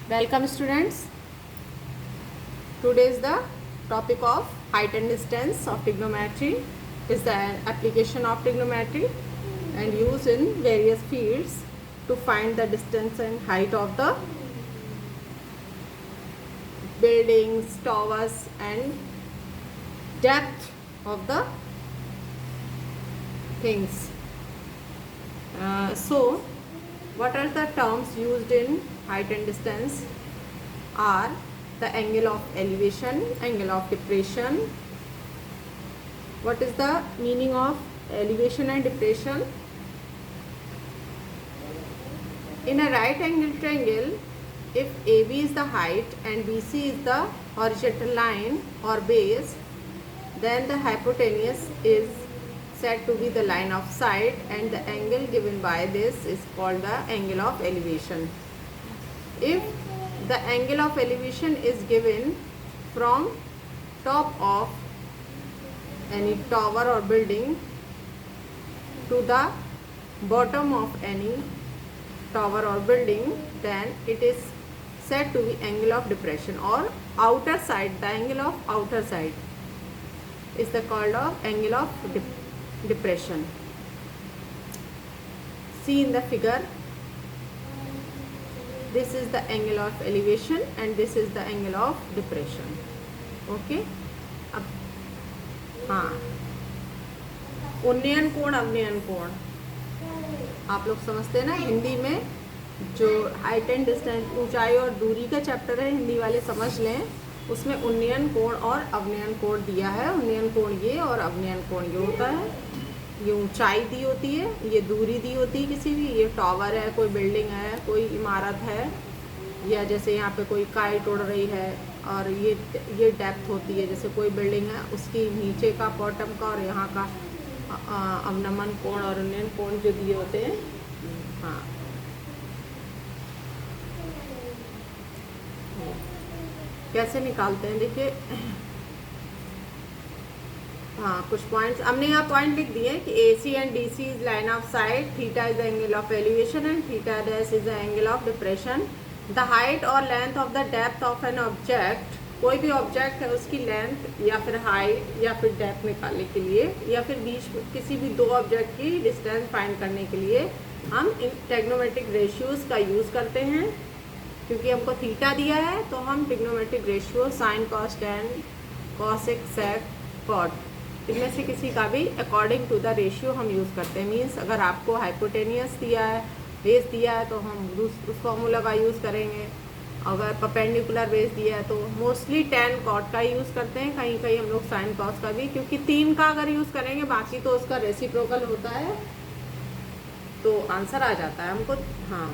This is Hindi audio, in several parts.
Welcome students. Today is the topic of height and distance of trigonometry. Is the application of trigonometry and use in various fields to find the distance and height of the buildings, towers and depth of the things. So what are the terms used in height and distance? Are the angle of elevation, angle of depression. What is the meaning of elevation and depression? In a right angle triangle, if AB is the height and BC is the horizontal line or base, then the hypotenuse is said to be the line of sight and the angle given by this is called the angle of elevation. If the angle of elevation is given from top of any tower or building to the bottom of any tower or building, then it is said to be angle of depression, or outer side, the angle of outer side is the called of angle of depression. See in the figure, this is the angle of elevation and this is the angle of depression. Okay. अब हाँ, उन्नयन कोण अवनयन कोण आप लोग समझते हैं ना। हिंदी में जो हाइट एंड डिस्टेंस, ऊंचाई और दूरी का चैप्टर है, हिंदी वाले समझ लें, उसमें उन्नयन कोण और अवनयन कोण दिया है। उन्नयन कोण ये और अवनयन कोण ये होता है। ये ऊंचाई दी होती है, ये दूरी दी होती है किसी भी, ये टावर है, कोई बिल्डिंग है, कोई इमारत है, या जैसे यहाँ पे कोई काइट उड़ रही है, और ये डेप्थ होती है, जैसे कोई बिल्डिंग है उसकी नीचे का बॉटम का और यहाँ का अवनमन कोण और उन्नयन कोण जो दिए होते हैं। हाँ, कैसे निकालते हैं देखिए। हाँ, कुछ पॉइंट्स हमने यहाँ पॉइंट लिख दिए कि AC and DC is line of sight, theta is the angle of elevation and theta dash is the angle of depression. The height और length of the depth of an object, कोई भी ऑब्जेक्ट है उसकी लेंथ या फिर हाइट या फिर डेप्थ निकालने के लिए, या फिर बीच किसी भी दो ऑब्जेक्ट की डिस्टेंस फाइंड करने के लिए हम इन ट्रिग्नोमेट्रिक रेशियोज का यूज़ करते हैं। क्योंकि हमको थीटा दिया है तो हम trigonometric ratio sine cos tan cosec sec cot, इनमें से किसी का भी अकॉर्डिंग टू द रेशियो हम यूज़ करते हैं। मीन्स अगर आपको हाइपोटेनियस दिया है, बेस दिया है, तो हम उस फॉर्मूला का यूज़ करेंगे। अगर परपेंडिकुलर बेस दिया है तो मोस्टली टेन कॉट का यूज़ करते हैं, कहीं कहीं हम लोग साइन कॉस का भी, क्योंकि 3 का अगर यूज़ करेंगे बाकी तो उसका रेसिप्रोकल होता है, तो आंसर आ जाता है हमको। हाँ,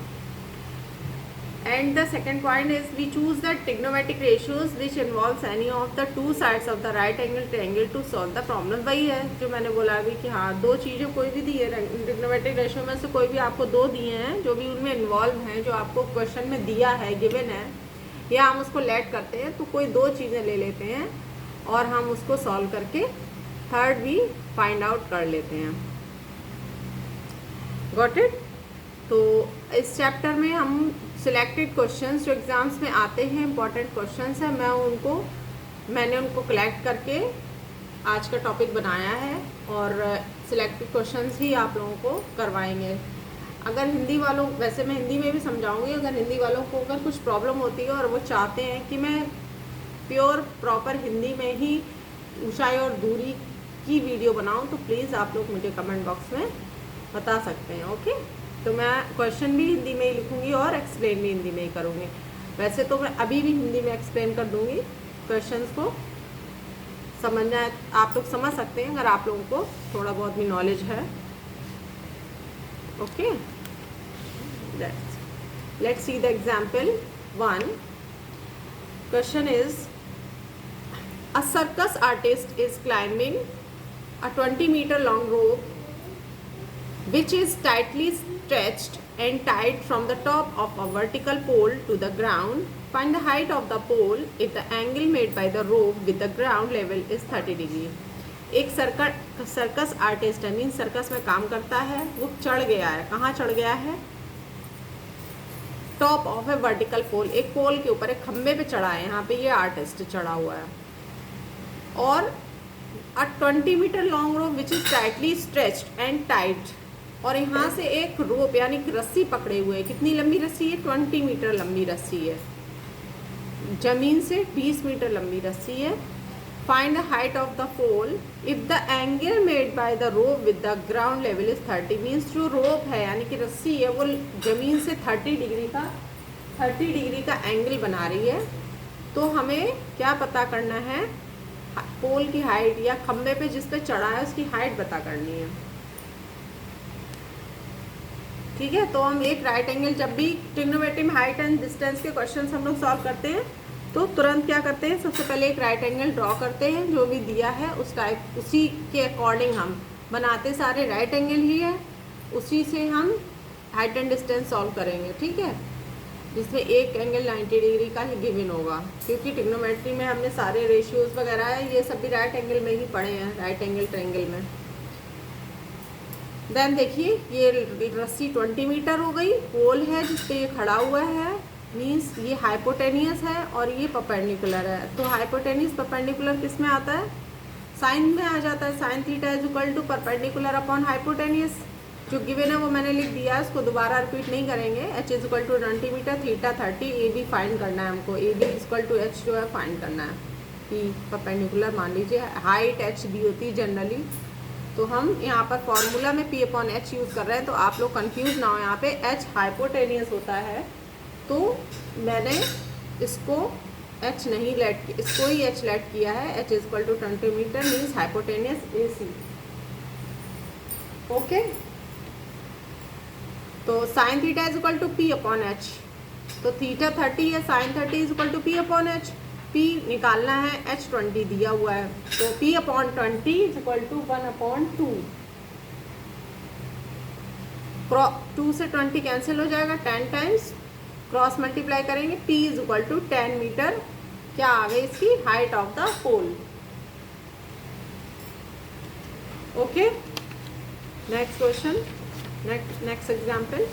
and the second point is we choose the trigonometric ratios which involves any of the two sides of the right angle triangle to solve the problem। वही है जो मैंने बोला अभी कि हाँ, दो चीज़ें कोई भी दी है ट्रिग्नोमेट्रिक रेशियो में से, कोई भी आपको दो दिए हैं जो भी उनमें इन्वॉल्व हैं, जो आपको क्वेश्चन में दिया है, गिवन है, या हम उसको लेट करते हैं तो कोई दो चीज़ें ले लेते हैं और हम उसको सॉल्व करके थर्ड भी फाइंड आउट कर लेते हैं। Got it. तो इस चैप्टर में हम सिलेक्टेड क्वेश्चंस जो एग्ज़ाम्स में आते हैं, इंपॉर्टेंट क्वेश्चंस हैं, मैंने उनको कलेक्ट करके आज का टॉपिक बनाया है और सिलेक्टेड क्वेश्चंस ही आप लोगों को करवाएंगे। अगर हिंदी वालों, वैसे मैं हिंदी में भी समझाऊंगी, अगर हिंदी वालों को अगर कुछ प्रॉब्लम होती है और वो चाहते हैं कि मैं प्योर प्रॉपर हिंदी में ही ऊंचाई और दूरी की वीडियो बनाऊँ, तो प्लीज़ आप लोग मुझे कमेंट बॉक्स में बता सकते हैं। ओके, तो मैं क्वेश्चन भी हिंदी में ही लिखूंगी और एक्सप्लेन भी हिंदी में ही करूँगी। वैसे तो मैं अभी भी हिंदी में एक्सप्लेन कर दूँगी, क्वेश्चंस को समझना है, आप लोग समझ सकते हैं अगर आप लोगों को थोड़ा बहुत भी नॉलेज है। Okay, let's see the example 1। Question is a circus artist is climbing a 20-meter long rope which is tightly stretched and tied from the top of a vertical pole to the ground. Find the height of the pole if the angle made by the rope with the ground level is 30 degree. एक सर्कस आर्टिस्ट है, मीन्स सर्कस में काम करता है, वो चढ़ गया है। कहाँ चढ़ गया है? Top of a vertical pole, एक पोल के ऊपर एक खंबे पे चढ़ा है, यहाँ पे ये आर्टिस्ट चढ़ा हुआ है, और a 20 metre long rope which is tightly stretched and tight, और यहाँ से एक रोप यानी कि रस्सी पकड़े हुए, कितनी लंबी रस्सी है, 20 मीटर लंबी रस्सी है, जमीन से 20 मीटर लंबी रस्सी है। Find the height of the pole if the angle made by the rope with the ground level is 30, means जो रोप है यानी कि रस्सी है वो जमीन से 30 डिग्री का एंगल बना रही है। तो हमें क्या पता करना है, पोल की हाइट या खंबे पे जिस पे चढ़ा है उसकी हाइट पता करनी है। ठीक है, तो हम एक राइट एंगल, जब भी ट्रिग्नोमेट्री में हाइट एंड डिस्टेंस के क्वेश्चंस हम लोग सॉल्व करते हैं तो तुरंत क्या करते हैं, सबसे पहले एक राइट एंगल ड्रॉ करते हैं, जो भी दिया है उस टाइप उसी के अकॉर्डिंग हम बनाते, सारे राइट एंगल ही है, उसी से हम हाइट एंड डिस्टेंस सॉल्व करेंगे। ठीक है, जिसमें एक एंगल 90 डिग्री का ही गिवन होगा, क्योंकि ट्रिग्नोमेट्री में हमने सारे रेशियोज वगैरह है ये सब भी राइट एंगल में ही पढ़े हैं, राइट एंगल ट्रायंगल में। देन देखिए ये रस्सी 20 मीटर हो गई, पोल है जिस पे ये खड़ा हुआ है, मीन्स ये हाइपोटेनियस है और ये परपेंडिकुलर है। तो हाइपोटेनियस परपेंडिकुलर किस में आता है, साइन में आ जाता है, sine theta is equal to perpendicular upon hypotenuse, जो गिवन है वो मैंने लिख दिया है, उसको दोबारा रिपीट नहीं करेंगे। H is equal to 20 metre, theta 30, A B find करना है हमको, A B is equal to H जो है फाइंड करना है, कि परपेंडिकुलर मान लीजिए हाइट एच दी होती है जनरली, तो हम यहाँ पर फॉर्मूला में पी अपॉन एच यूज़ कर रहे हैं, तो आप लोग कंफ्यूज ना हो, यहाँ पे एच हाइपोटेनियस होता है, तो मैंने इसको एच नहीं लेट, इसको ही एच लेट किया है, H is equal to 20 metre means hypotenuse A C. Okay, तो sine theta is equal to P upon H, तो थीटा 30 है, sine 30 is equal to P upon H, P निकालना है, एच 20 दिया हुआ है, तो P upon 20 is equal to 1/2, 2 से 20 कैंसिल हो जाएगा, 10 टाइम्स क्रॉस मल्टीप्लाई करेंगे, p is equal to 10 metre, क्या आ गई इसकी height of the pole. Okay, next question, next example.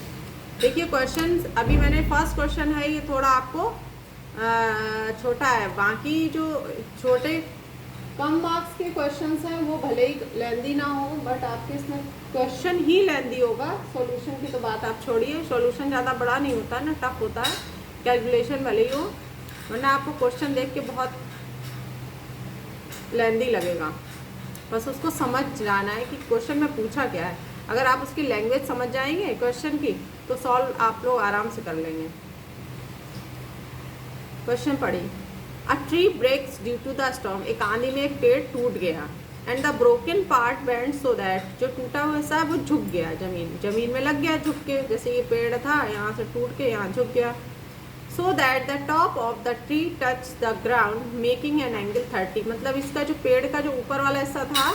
देखिए क्वेश्चन अभी मैंने फर्स्ट क्वेश्चन है ये थोड़ा आपको छोटा है, बाकी जो छोटे कम मार्क्स के क्वेश्चंस हैं वो भले ही लेंदी ना हो, बट आपके इसमें क्वेश्चन ही लेंदी होगा, सॉल्यूशन की तो बात आप छोड़िए, सॉल्यूशन ज़्यादा बड़ा नहीं होता ना, टफ होता है, कैलकुलेशन भले ही हो, वरना आपको क्वेश्चन देख के बहुत लेंदी लगेगा, बस उसको समझ जाना है कि क्वेश्चन में पूछा क्या है। अगर आप उसकी लैंग्वेज समझ जाएंगे क्वेश्चन की तो सॉल्व आप लोग आराम से कर लेंगे। क्वेश्चन पढ़िए, a tree breaks due to the storm, एक आंधी में एक पेड़ टूट गया, and the broken part bend so that, जो टूटा हुआ हिस्सा है वो झुक गया, जमीन में लग गया झुक के, जैसे ये पेड़ था यहाँ से टूट के यहाँ झुक गया, so that the top of the tree touch the ground making an angle 30, मतलब इसका जो पेड़ का जो ऊपर वाला हिस्सा था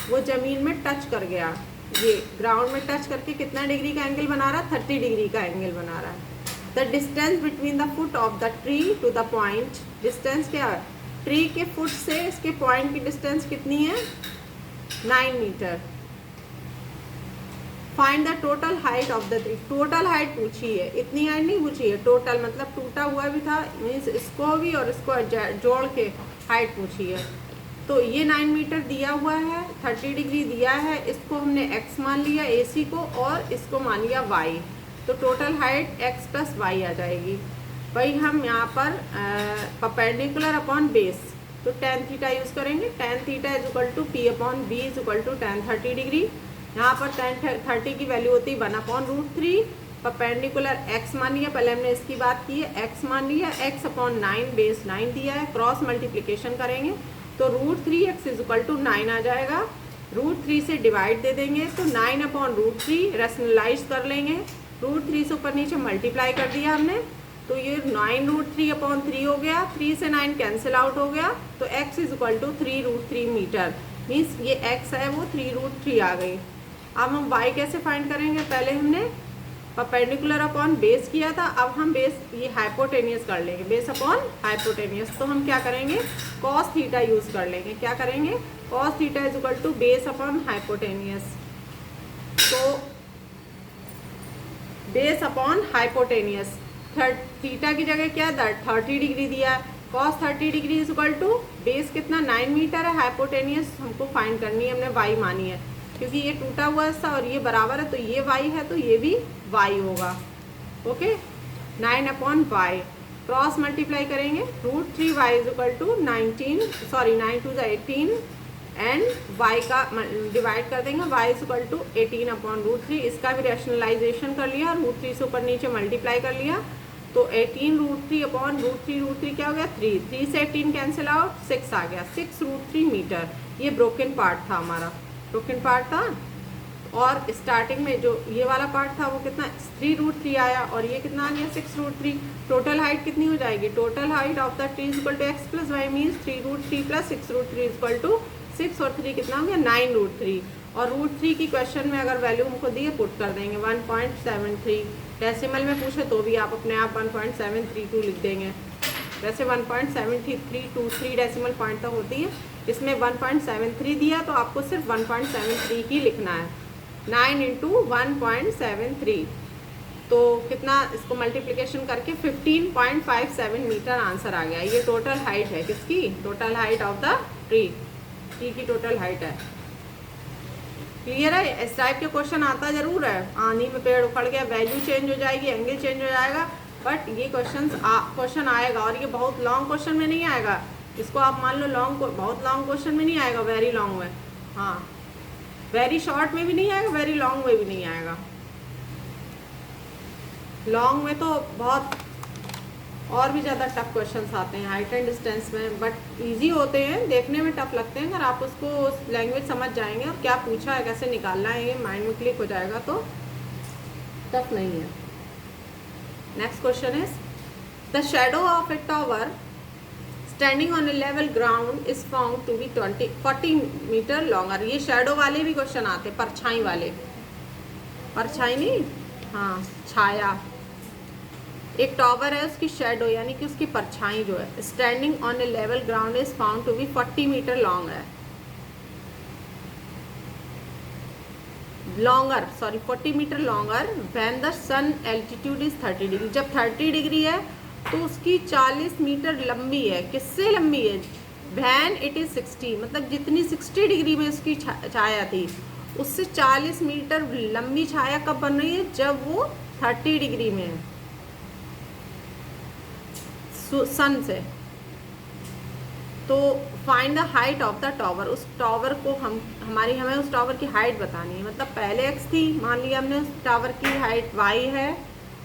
वो जमीन में टच कर गया, ये ग्राउंड में टच करके कितना डिग्री का एंगल बना रहा है, 30 डिग्री का एंगल बना रहा है। The distance between the foot of the tree to the point, distance क्या है, ट्री के फुट से इसके पॉइंट की डिस्टेंस कितनी है, 9 मीटर। Find the total height of the tree, total height पूछी है, इतनी हाइट नहीं पूछी है, टोटल मतलब टूटा हुआ भी था, मीन्स इसको भी और इसको जोड़ के हाइट पूछी है। तो ये 9 मीटर दिया हुआ है, 30 डिग्री दिया है, इसको हमने x मान लिया AC को, और इसको मान लिया y, तो total height x plus y आ जाएगी। वही हम यहाँ पर परपेंडिकुलर अपॉन बेस, तो tan थीटा यूज़ करेंगे, tan theta is equal to p upon b is equal to tan 30 degree, यहाँ पर tan 30 की वैल्यू होती है 1/√3, परपेंडिकुलर x मान लिया, पहले हमने इसकी बात की है, x मान लिया, x अपॉन 9, बेस 9 दिया है, क्रॉस मल्टीप्लिकेशन करेंगे तो √3x इज इक्वल टू 9 आ जाएगा, √3 से डिवाइड दे देंगे तो 9/√3 रैशनलाइज कर लेंगे, √3 से ऊपर नीचे मल्टीप्लाई कर दिया हमने, तो ये 9√3/3 हो गया, 3 से 9 कैंसिल आउट हो गया, तो x is equal to 3√3 metre, means ये x है वो 3√3 आ गई। अब हम y कैसे फाइंड करेंगे, पहले हमने परपेंडिकुलर अपॉन बेस किया था, अब हम बेस ये हाइपोटेनियस कर लेंगे, बेस अपॉन हाइपोटेनियस, तो हम क्या करेंगे cos थीटा यूज़ कर लेंगे, क्या करेंगे cos theta is equal to base upon hypotenuse, तो बेस अपॉन हाइपोटेनियस, थीटा की जगह क्या है 30 डिग्री दिया है, cos 30 degree is equal to base कितना 9 मीटर है, हाइपोटेनियस हमको फाइंड करनी है, हमने y मानी है क्योंकि ये टूटा हुआ हिस्सा और ये बराबर है तो ये y है तो ये भी y होगा। ओके 9/y क्रॉस मल्टीप्लाई करेंगे √3y is equal to 9 2 18 and y का डिवाइड कर देंगे y इज इक्वल टू 18/√3। इसका भी रैशनलाइजेशन कर लिया, √3 से ऊपर नीचे मल्टीप्लाई कर लिया तो 18√3/√3 क्या हो गया 3 से 18 कैंसिल आउट 6 आ गया 6√3 मीटर। ये ब्रोकन पार्ट था हमारा, ब्रोकन पार्ट था। और स्टार्टिंग में जो ये वाला पार्ट था वो कितना 3√3 आया और ये कितना आ गया 6√3। टोटल हाइट कितनी हो जाएगी, total height of the tree is equal to X plus Y means 3√3 plus 6√3 is equal to 6 और 3 कितना हो गया 9√3। और √3 की क्वेश्चन में अगर वैल्यू हमको दिए पुट कर देंगे 1.73। डेसिमल में पूछे तो भी आप अपने आप 1.732 लिख देंगे। वैसे 1.7323 डेसिमल पॉइंट तक होती है, इसमें 1.73 दिया तो आपको सिर्फ 1.73 ही लिखना है। 9 × 1.73 तो कितना, इसको मल्टीप्लिकेशन करके 15.57 मीटर आंसर आ गया। ये टोटल हाइट है किसकी, total height of the tree की टोटल हाइट है। क्लियर है। इस टाइप के क्वेश्चन आता जरूर है, आंधी में पेड़ उखड़ गया, वैल्यू चेंज हो जाएगी, एंगल चेंज हो जाएगा, बट ये क्वेश्चन आएगा और ये बहुत लॉन्ग क्वेश्चन में नहीं आएगा। इसको आप मान लो बहुत लॉन्ग क्वेश्चन में नहीं आएगा, वेरी लॉन्ग में, हाँ वेरी शॉर्ट में भी नहीं आएगा, वेरी लॉन्ग में भी नहीं आएगा। लॉन्ग में तो बहुत और भी ज़्यादा टफ क्वेश्चंस आते हैं हाइट एंड डिस्टेंस में, बट इजी होते हैं, देखने में टफ लगते हैं। अगर आप उसको उस लैंग्वेज समझ जाएंगे और क्या पूछा है कैसे निकालना है ये माइंड में क्लिक हो जाएगा तो टफ नहीं है। Next question is the shadow of A tower standing on a level ground is found to be 40 metre longer. ये शेडो वाले भी क्वेश्चन आते हैं, परछाई वाले, परछाई नहीं, हाँ छाया। एक टावर है उसकी शेडो यानी कि उसकी परछाई जो है standing on a level ground is found to be 40 metre long है, longer sorry 40 metre longer when the sun altitude is 30 degree. जब 30 डिग्री है तो उसकी 40 मीटर लंबी है। किससे लंबी है, व्हेन इट इज 60, मतलब जितनी 60 डिग्री में उसकी छाया थी उससे 40 मीटर लंबी छाया कब बन रही है, जब वो 30 डिग्री में है सन से। तो find the height of the tower, उस टावर को हमें उस टावर की हाइट बतानी है। मतलब पहले एक्स थी, मान लिया हमने उस टावर की हाइट वाई है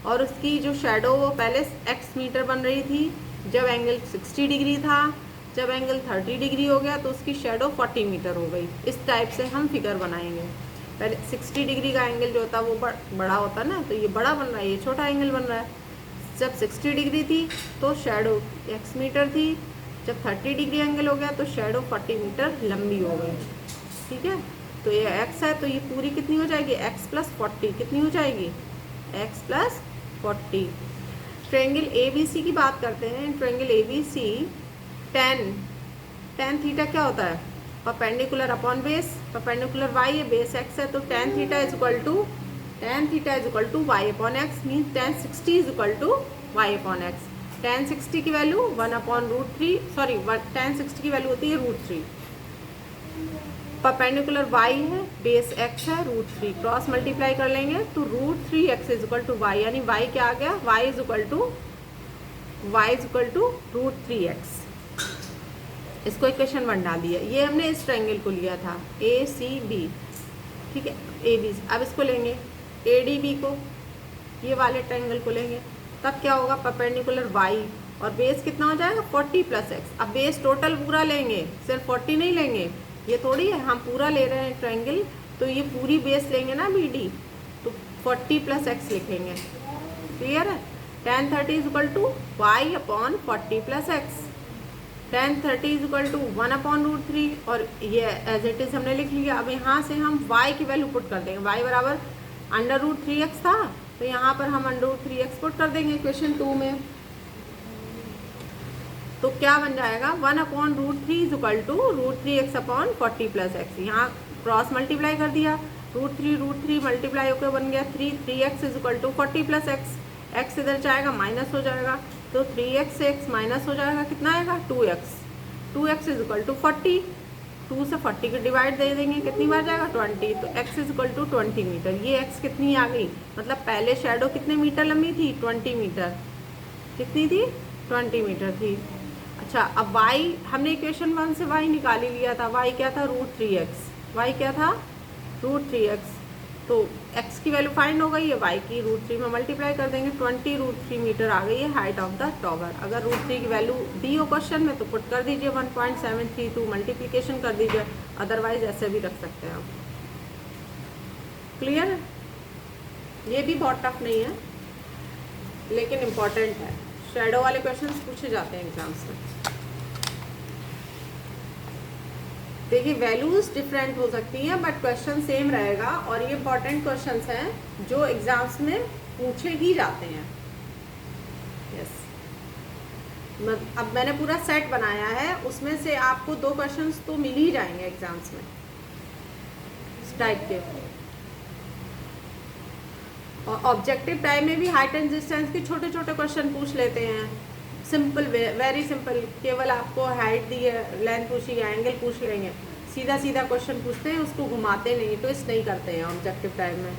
और उसकी जो शेडो वो पहले एक्स मीटर बन रही थी जब एंगल 60 डिग्री था, जब एंगल 30 डिग्री हो गया तो उसकी शेडो 40 मीटर हो गई। इस टाइप से हम फिगर बनाएंगे। पहले 60 डिग्री का एंगल जो होता है वो बड़ा होता है ना, तो ये बड़ा बन रहा है, ये छोटा एंगल बन रहा है। जब 60 डिग्री थी तो शेडो x मीटर थी, जब 30 डिग्री एंगल हो गया तो शेडो 40 मीटर लंबी हो गई। ठीक है, तो ये x है तो ये पूरी कितनी हो जाएगी x + 40, कितनी हो जाएगी x + 40। ट्रायंगल ABC की बात करते हैं। ट्रायंगल ABC tan थीटा क्या होता है, perpendicular upon base, perpendicular y है, बेस x है, तो tan theta is equal to y/x means tan 60 is equal to y/x। tan 60 की वैल्यू 1/√3 सॉरी tan 60 की वैल्यू होती है √3। परपेंडिकुलर y है, बेस x है, √3 क्रॉस मल्टीप्लाई कर लेंगे तो √3x is equal to y, यानी y क्या आ गया, y is equal to √3x। इसको इक्वेशन 1 डाल दिया। ये हमने इस ट्रायंगल को लिया था ACB, ठीक है ABC। अब इसको लेंगे ADB को, ये वाले ट्रायंगल को लेंगे, तब क्या होगा, परपेंडिकुलर y और बेस कितना हो जाएगा 40 + x। अब बेस टोटल पूरा लेंगे, सिर्फ 40 नहीं लेंगे, ये थोड़ी है हम पूरा ले रहे हैं ट्रायंगल, तो ये पूरी बेस लेंगे ना BD, तो 40 + x लिखेंगे। क्लियर है। tan 30 is equal to y/40 + x, tan 30 is equal to 1/√3 और ये एज इट इज हमने लिख लिया। अब यहाँ से हम y की वैल्यू पुट कर देंगे, y बराबर √3x था तो यहाँ पर हम √3x पुट कर देंगे इक्वेशन 2 में। तो क्या बन जाएगा 1/√3 is equal to √3x/40 + x। यहाँ क्रॉस मल्टीप्लाई कर दिया, √3 मल्टीप्लाई होकर बन गया 3x is equal to 40 + x। X इधर जाएगा माइनस हो जाएगा, तो 3x से x माइनस हो जाएगा, कितना आएगा 2x। 2x is equal to 40, 2 से 40 के डिवाइड दे देंगे, कितनी बार जाएगा 20, तो x is equal to 20 metre. ये x कितनी आ गई, मतलब पहले शेडो कितने मीटर लंबी थी 20 मीटर, कितनी थी 20 मीटर थी। अच्छा अब y हमने इक्वेशन 1 से y निकाल ही लिया था, y क्या था √3x, y क्या था √3x, तो x की वैल्यू फाइंड हो गई है, y की √3 में मल्टीप्लाई कर देंगे, 20 √3 मीटर आ गई है हाइट ऑफ द टॉवर। अगर √3 की वैल्यू दी हो क्वेश्चन में तो पुट कर दीजिए 1.732, मल्टीप्लिकेशन कर दीजिए, अदरवाइज ऐसे भी रख सकते हैं आप। क्लियर, ये भी बहुत टफ नहीं है लेकिन इम्पॉर्टेंट है, शेडो वाले क्वेश्चंस पूछे जाते हैं एग्जाम्स में। देखिए वैल्यूज डिफरेंट हो सकती हैं बट क्वेश्चन सेम रहेगा, और ये इंपॉर्टेंट क्वेश्चंस हैं जो एग्जाम्स में पूछे ही जाते हैं। यस, अब मैंने पूरा सेट बनाया है, उसमें से आपको 2 क्वेश्चंस तो मिल ही जाएंगे एग्जाम्स में इस टाइप के। और ऑब्जेक्टिव टाइम में भी हाइट एंड डिस्टेंस के छोटे छोटे क्वेश्चन पूछ लेते हैं, सिंपल वेरी सिंपल, केवल आपको हाइट दी है, लेंथ पूछी है, एंगल पूछ लेंगे, सीधा सीधा क्वेश्चन पूछते हैं, उसको घुमाते नहीं, ट्विस्ट नहीं करते हैं ऑब्जेक्टिव टाइम में।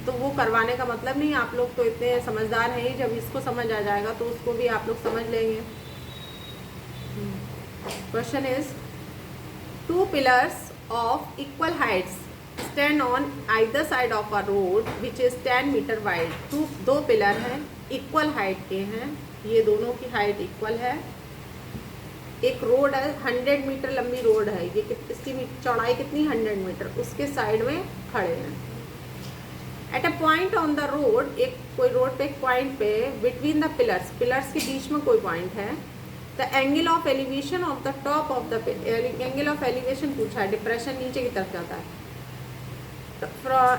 तो वो करवाने का मतलब नहीं, आप लोग तो इतने समझदार हैं ही, जब इसको समझ आ जाएगा तो उसको भी आप लोग समझ लेंगे। Question is 2 pillars of equal heights stand on either side of a road which is 10 metre wide. 2 pillar हैं, इक्वल हाइट के हैं, ये दोनों की हाइट इक्वल है। एक रोड है, 100 मीटर लंबी रोड है, ये इसकी चौड़ाई कितनी 100 मीटर, उसके साइड में खड़े हैं। At a point on the road, एक कोई रोड पे एक पॉइंट पे, बिटवीन द पिलर्स, पिलर्स के बीच में कोई पॉइंट है, the angle of elevation of the top of the, angle of elevation पूछा है, डिप्रेशन नीचे की तरफ जाता है,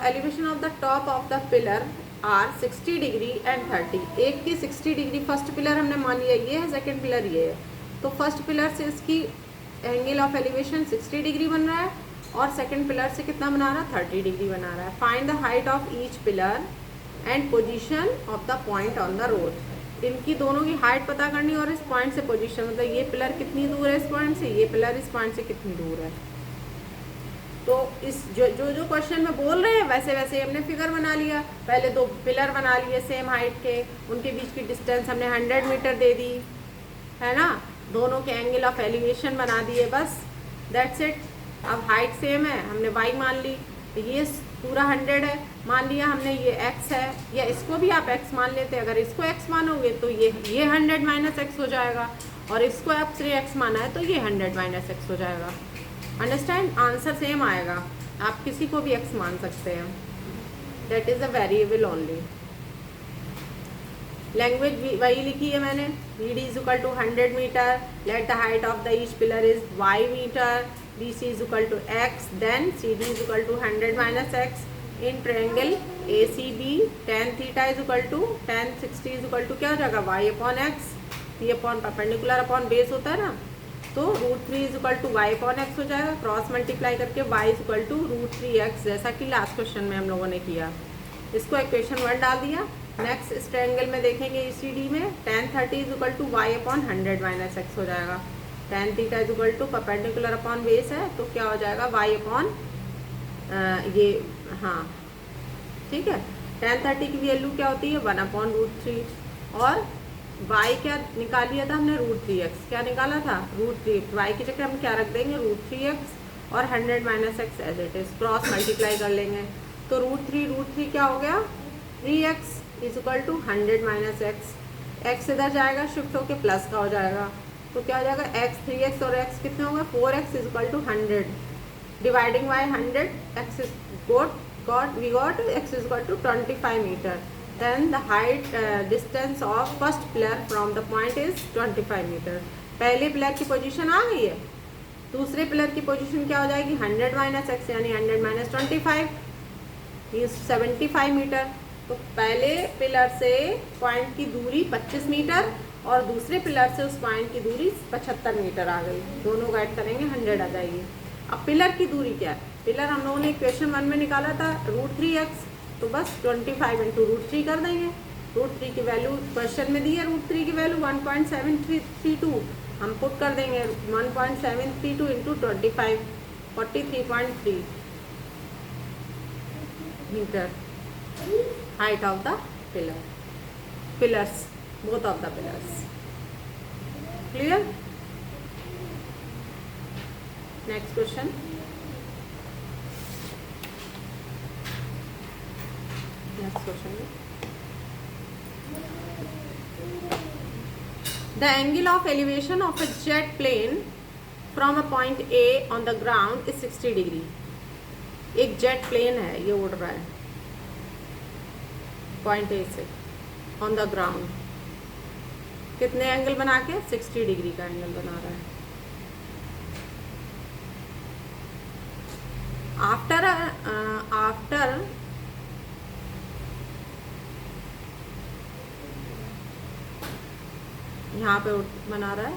elevation of the top of the pillar are 60 degree and 30। एक की 60 डिग्री, फर्स्ट पिलर हमने मान लिया ये है, सेकंड पिलर ये है, तो फर्स्ट पिलर से इसकी एंगल ऑफ एलिवेशन 60 डिग्री बन रहा है और सेकंड पिलर से कितना बना रहा है 30 डिग्री बना रहा है। Find the height of each pillar and position of the point on the road. इनकी दोनों की हाइट पता करनी और इस पॉइंट से पोजीशन, मतलब ये पिलर कितनी दूर है इस पॉइंट से, ये पिलर इस पॉइंट से कितनी दूर है। तो इस जो क्वेश्चन में बोल रहे हैं वैसे वैसे हमने फिगर बना लिया, पहले 2 पिलर बना लिए सेम हाइट के, उनके बीच की डिस्टेंस हमने 100 मीटर दे दी है ना, दोनों के एंगल ऑफ एलिवेशन बना दिए, बस दैट्स इट। अब हाइट सेम है, हमने y मान ली, तो ये पूरा 100 है, मान लिया हमने ये x है, या इसको भी आप x मान लेते हैं, अगर इसको x मानोगे तो ये 100 माइनस x हो जाएगा, और इसको आप 3x माना है तो ये 100 माइनस x हो जाएगा। अंडरस्टैंड, आंसर सेम आएगा, आप किसी को भी x मान सकते हैं, that is a variable only. Language वही लिखी है मैंने, D is equal to 100 metre, let the height of the each pillar is y metre, B C is equal to x, then C D is equal to 100 minus x in triangle A C B, tan theta is equal to tan 60 is equal to क्या हो जाएगा y अपॉन x, ये अपॉन परपेंडिकुलर अपॉन बेस होता है ना, तो √3 is equal to y upon x हो जाएगा, क्रॉस मल्टीप्लाई करके y is equal to √3x, जैसा कि लास्ट क्वेश्चन में हम लोगों ने किया। इसको इक्वेशन 1 डाल दिया। नेक्स्ट इस ट्रायंगल में देखेंगे ECD में tan 30 is equal to y upon 100 minus x हो जाएगा, tan theta is equal to perpendicular upon base है तो क्या हो जाएगा y अपॉन ये, हाँ ठीक है, tan 30 की वैल्यू क्या होती है 1 अपॉन √3, और y क्या निकाल लिया था हमने √3x, क्या निकाला था √3, y की जगह हम क्या रख देंगे √3x और 100 minus x as it is, cross multiply कर लेंगे तो √3 क्या हो गया 3x is equal to 100 minus x इधर जाएगा शिफ्ट होके प्लस का हो जाएगा, तो क्या हो जाएगा x 3x और x कितने होगा 4x is equal to 100, dividing by 100 x is we got x is equal to 25 meter. Then the height distance of first pillar from the point is 25 meter. पहले पिलर की पोजीशन आ गई है, दूसरे पिलर की पोजीशन क्या हो जाएगी 100 माइनस एक्स यानी 100 माइनस 25 इज 75 मीटर। तो पहले पिलर से पॉइंट की दूरी 25 मीटर और दूसरे पिलर से उस पॉइंट की दूरी 75 मीटर आ गई, दोनों ऐड करेंगे 100 आ जाएगी। अब पिलर की दूरी क्या है, पिलर हम लोगों ने इक्वेशन 1 में निकाला था √3x, तो बस 25 इंटू √3 कर देंगे। √3 की वैल्यू क्वेश्चन में दी है, √3 की वैल्यू 1.732 हम पुट कर देंगे। 1.732 into 25 43.3 metre height of the pillars, both of the pillars. Clear? Next question, The angle of elevation of a jet plane from a point A on the ground is 60 degree. एक जेट प्लेन है, ये उड़ रहा है पॉइंट ए से ऑन द ग्राउंड, कितने एंगल बना के? 60 डिग्री का एंगल बना रहा है। आफ्टर यहाँ पे बना रहा है,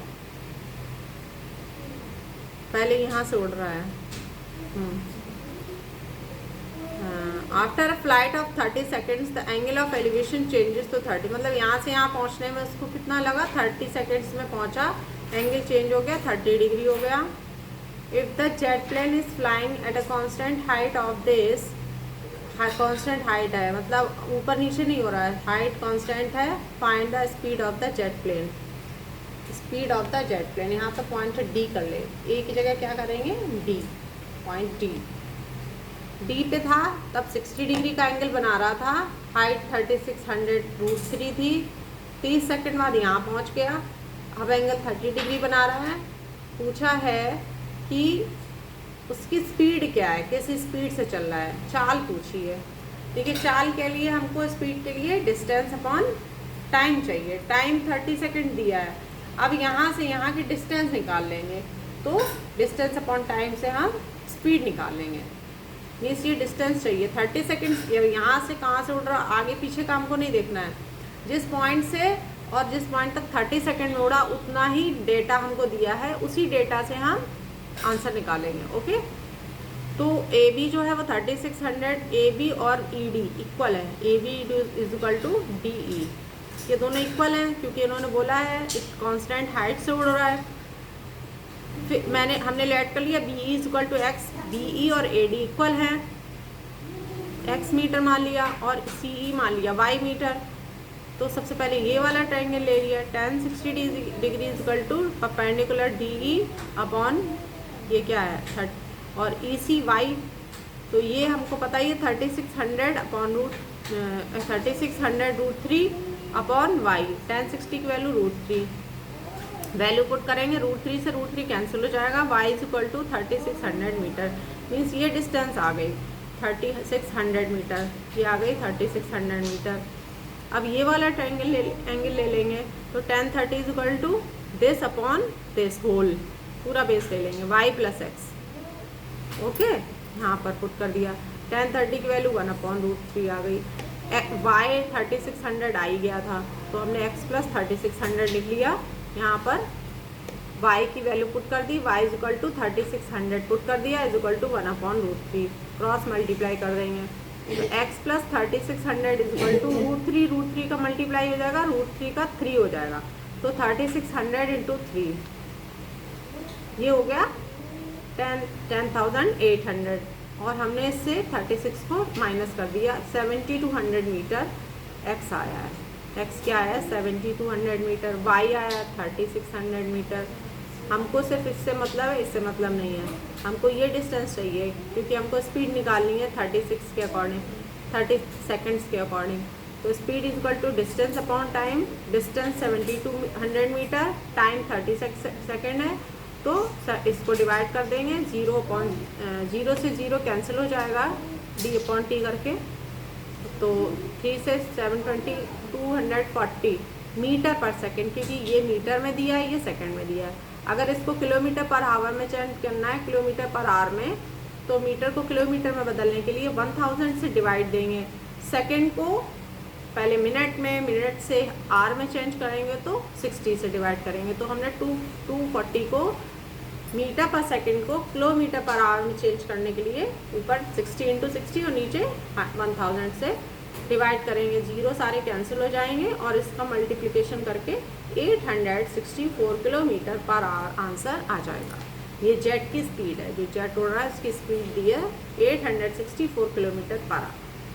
पहले यहाँ से उड़ रहा है। After a flight of 30 seconds the angle of elevation changes to 30, मतलब यहाँ से यहाँ पहुँचने में उसको कितना लगा? 30 सेकेंड्स में पहुँचा, एंगल चेंज हो गया, 30 डिग्री हो गया। If the jet plane is flying at a constant height of this, constant height है मतलब ऊपर नीचे नहीं हो रहा है, हाइट कांस्टेंट है। Find the speed of the jet plane, speed of the jet plane. यहाँ पे पॉइंट डी कर ले, ए की जगह क्या करेंगे? D, point D. डी पे था तब 60 डिग्री का एंगल बना रहा था, हाइट 3600 √3 थी। 30 सेकंड बाद यहाँ पहुँच गया, अब एंगल 30 डिग्री बना रहा है। पूछा है कि उसकी स्पीड क्या है, किस स्पीड से चल रहा है, चाल पूछी है। देखिए चाल के लिए हमको स्पीड के लिए डिस्टेंस अपॉन टाइम चाहिए, टाइम 30 सेकंड दिया है। अब यहाँ से यहाँ की डिस्टेंस निकाल लेंगे, तो डिस्टेंस अपॉन टाइम से हम स्पीड निकाल लेंगे। मीन्स ये डिस्टेंस चाहिए 30 सेकंड, यहाँ से कहाँ से उड़ रहा, आगे पीछे का हमको नहीं देखना है, जिस पॉइंट से और जिस पॉइंट तक 30 सेकंड में उड़ा उतना ही डेटा हमको दिया है, उसी डेटा से हम आंसर निकालेंगे। ओके, तो ए बी जो है वो 3600, ए बी और ई डी इक्वल है, A B is equal to D E, ये दोनों इक्वल हैं क्योंकि इन्होंने बोला है एक कांस्टेंट हाइट से उड़ रहा है। फिर हमने लेट कर लिया B E is equal to x, B E और ए डी इक्वल हैं, एक्स मीटर मान लिया और सी ई मान लिया वाई मीटर। तो सबसे पहले ये वाला ट्रायंगल ले लिया, tan 60 degree is equal to perpendicular D E upon ये क्या है 30 और ई सी वाई। तो ये हमको पता ही है 3600 अपॉन √3 अपॉन वाई, tan 60 की वैल्यू √3, वैल्यू पुट करेंगे, √3 से √3 कैंसिल हो जाएगा, y is equal to 3600 metre. Means ये डिस्टेंस आ गई 3600 मीटर, ये आ गई 3600 मीटर। अब ये वाला ट्रायंगल एंगल ले लेंगे, तो tan 30 is equal to this upon this whole, पूरा बेस ले लेंगे y प्लस एक्स। ओके, यहाँ पर पुट कर दिया, tan 30 की वैल्यू 1 अपॉन √3 आ गई, y 3600 आ ही गया था, तो हमने x प्लस 3600 लिख लिया। यहाँ पर y की वैल्यू पुट कर दी, y is equal to 3600 put कर दिया, is equal to 1 upon √3, cross multiply कर देंगे, तो x plus 3600 is equal to √3 का मल्टीप्लाई हो जाएगा, √3 का 3 हो जाएगा, तो 3600 इंटू 3, ये हो गया 10,800। और हमने इससे 36 को माइनस कर दिया, 7200 मीटर x आया है, x क्या आया 7200 मीटर, y आया 3600 मीटर। हमको सिर्फ इससे मतलब है, इससे मतलब नहीं है, हमको ये डिस्टेंस चाहिए क्योंकि हमको स्पीड निकालनी है 36 के अकॉर्डिंग, 30 सेकंड्स के अकॉर्डिंग। तो speed is equal to distance upon time, distance 7200 metre, time 30 second है, तो इसको डिवाइड कर देंगे, 0 से 0 कैंसिल हो जाएगा डी अपॉन टी करके, तो 3 से 720 240 मीटर पर सेकंड, क्योंकि ये मीटर में दिया है, ये सेकंड में दिया है। अगर इसको किलोमीटर पर आवर में चेंज करना है, किलोमीटर पर आवर में, तो मीटर को किलोमीटर में बदलने के लिए 1000 से डिवाइड देंगे, सेकंड को पहले मिनट में, मिनट से आवर में चेंज करेंगे तो 60 से डिवाइड करेंगे। तो हमने 240 को मीटर पर सेकंड को किलोमीटर पर आवर में चेंज करने के लिए ऊपर 60 × 60 और नीचे 1000 से डिवाइड करेंगे, जीरो सारे कैंसिल हो जाएंगे और इसका मल्टीप्लिकेशन करके 864 किलोमीटर पर आवर आंसर आ जाएगा। ये जेट की स्पीड है, जो जेट उड़ रहा है उसकी स्पीड दी है 864 किलोमीटर पर आवर।